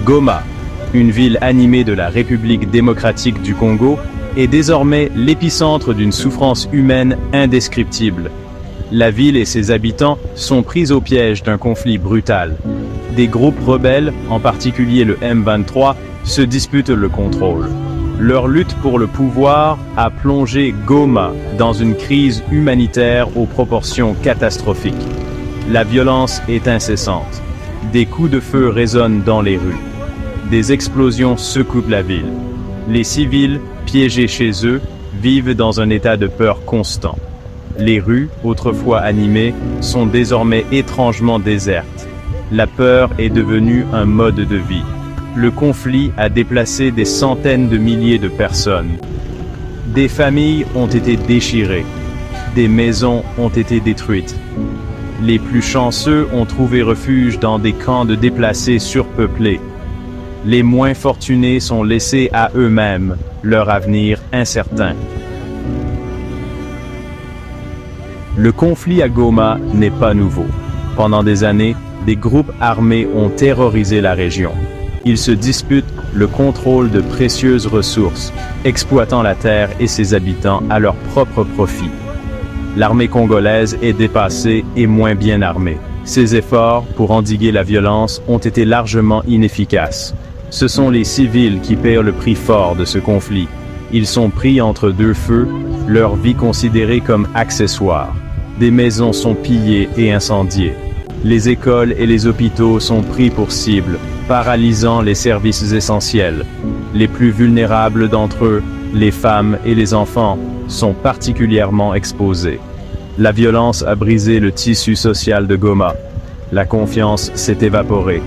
Goma, une ville animée de la République démocratique du Congo, est désormais l'épicentre d'une souffrance humaine indescriptible. La ville et ses habitants sont pris au piège d'un conflit brutal. Des groupes rebelles, en particulier le M23, se disputent le contrôle. Leur lutte pour le pouvoir a plongé Goma dans une crise humanitaire aux proportions catastrophiques. La violence est incessante. Des coups de feu résonnent dans les rues. Des explosions secouent la ville. Les civils, piégés chez eux, vivent dans un état de peur constant. Les rues, autrefois animées, sont désormais étrangement désertes. La peur est devenue un mode de vie. Le conflit a déplacé des centaines de milliers de personnes. Des familles ont été déchirées. Des maisons ont été détruites. Les plus chanceux ont trouvé refuge dans des camps de déplacés surpeuplés. Les moins fortunés sont laissés à eux-mêmes, leur avenir incertain. Le conflit à Goma n'est pas nouveau. Pendant des années, des groupes armés ont terrorisé la région. Ils se disputent le contrôle de précieuses ressources, exploitant la terre et ses habitants à leur propre profit. L'armée congolaise est dépassée et moins bien armée. Ses efforts pour endiguer la violence ont été largement inefficaces. Ce sont les civils qui paient le prix fort de ce conflit. Ils sont pris entre deux feux, leur vie considérée comme accessoire. Des maisons sont pillées et incendiées. Les écoles et les hôpitaux sont pris pour cible, paralysant les services essentiels. Les plus vulnérables d'entre eux, les femmes et les enfants, sont particulièrement exposés. La violence a brisé le tissu social de Goma. La confiance s'est évaporée.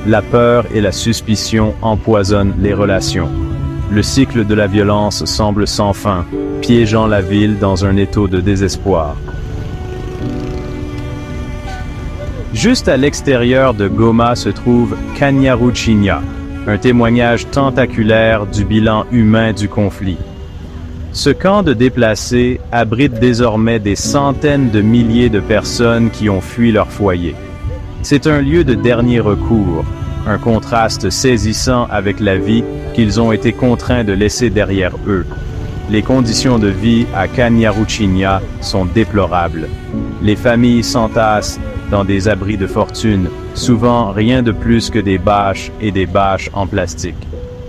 La peur et la suspicion empoisonnent les relations. Le cycle de la violence semble sans fin, piégeant la ville dans un étau de désespoir. Juste à l'extérieur de Goma se trouve Kanyaruchinya, un témoignage tentaculaire du bilan humain du conflit. Ce camp de déplacés abrite désormais des centaines de milliers de personnes qui ont fui leur foyer. C'est un lieu de dernier recours, un contraste saisissant avec la vie qu'ils ont été contraints de laisser derrière eux. Les conditions de vie à Kanyaruchinya sont déplorables. Les familles s'entassent dans des abris de fortune, souvent rien de plus que des bâches et des bâches en plastique.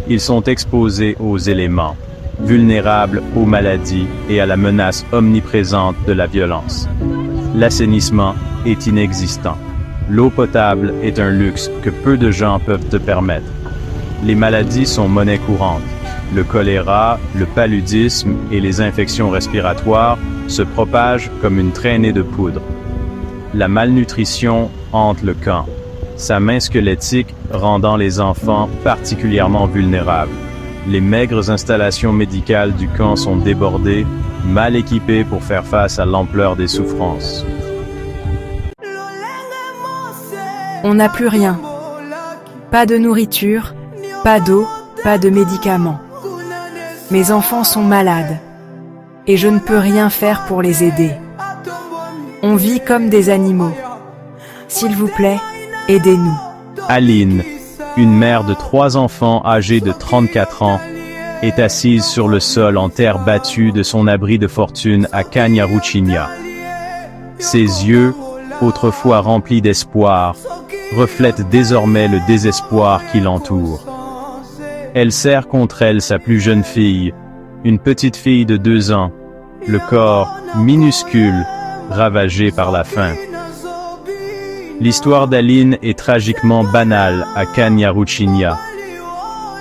Ils sont exposés aux éléments, vulnérables aux maladies et à la menace omniprésente de la violence. L'assainissement est inexistant. L'eau potable est un luxe que peu de gens peuvent se permettre. Les maladies sont monnaie courante. Le choléra, le paludisme et les infections respiratoires se propagent comme une traînée de poudre. La malnutrition hante le camp, sa main squelettique rendant les enfants particulièrement vulnérables. Les maigres installations médicales du camp sont débordées, mal équipées pour faire face à l'ampleur des souffrances. On n'a plus rien. Pas de nourriture, pas d'eau, pas de médicaments. Mes enfants sont malades et je ne peux rien faire pour les aider. On vit comme des animaux. S'il vous plaît, aidez-nous. Aline, une mère de 3 enfants âgée de 34 ans, est assise sur le sol en terre battue de son abri de fortune à Kanyaruchinya. Ses yeux, autrefois remplis d'espoir, reflètent désormais le désespoir qui l'entoure. Elle serre contre elle sa plus jeune fille, une petite fille de 2 ans, le corps minuscule, ravagé par la faim. L'histoire d'Aline est tragiquement banale à Kanyaruchinya.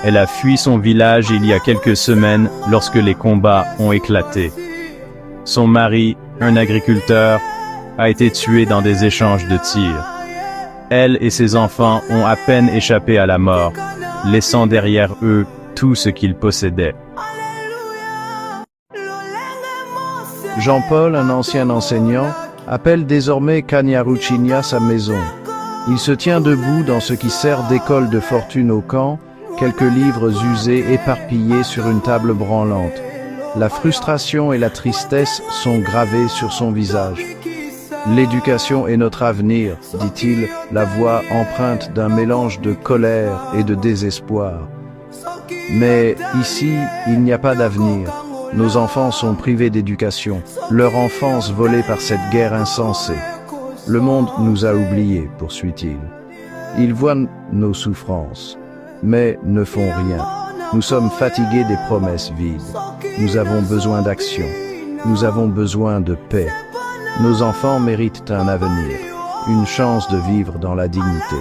Elle a fui son village il y a quelques semaines lorsque les combats ont éclaté. Son mari, un agriculteur, a été tué dans des échanges de tirs. Elle et ses enfants ont à peine échappé à la mort, laissant derrière eux tout ce qu'ils possédaient. Jean-Paul, un ancien enseignant, appelle désormais Kanyaruchinya sa maison. Il se tient debout dans ce qui sert d'école de fortune au camp, quelques livres usés éparpillés sur une table branlante. La frustration et la tristesse sont gravées sur son visage. L'éducation est notre avenir, dit-il, la voix empreinte d'un mélange de colère et de désespoir. Mais ici, il n'y a pas d'avenir. Nos enfants sont privés d'éducation, leur enfance volée par cette guerre insensée. Le monde nous a oubliés, poursuit-il. Ils voient nos souffrances, mais ne font rien. Nous sommes fatigués des promesses vides. Nous avons besoin d'action. Nous avons besoin de paix. Nos enfants méritent un avenir, une chance de vivre dans la dignité.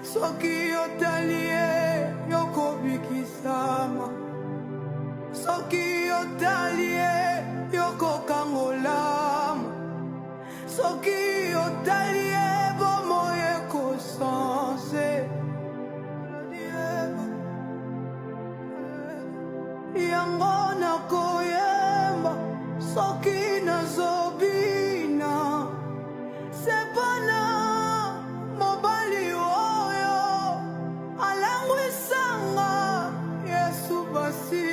Soki otalie yokobikisama, soki otalie yokokangolama, soki otalie bomoye kosanse. Yango nakoyemba soki nazobina, sepana mobali oyo alangwisanga Yesu basi.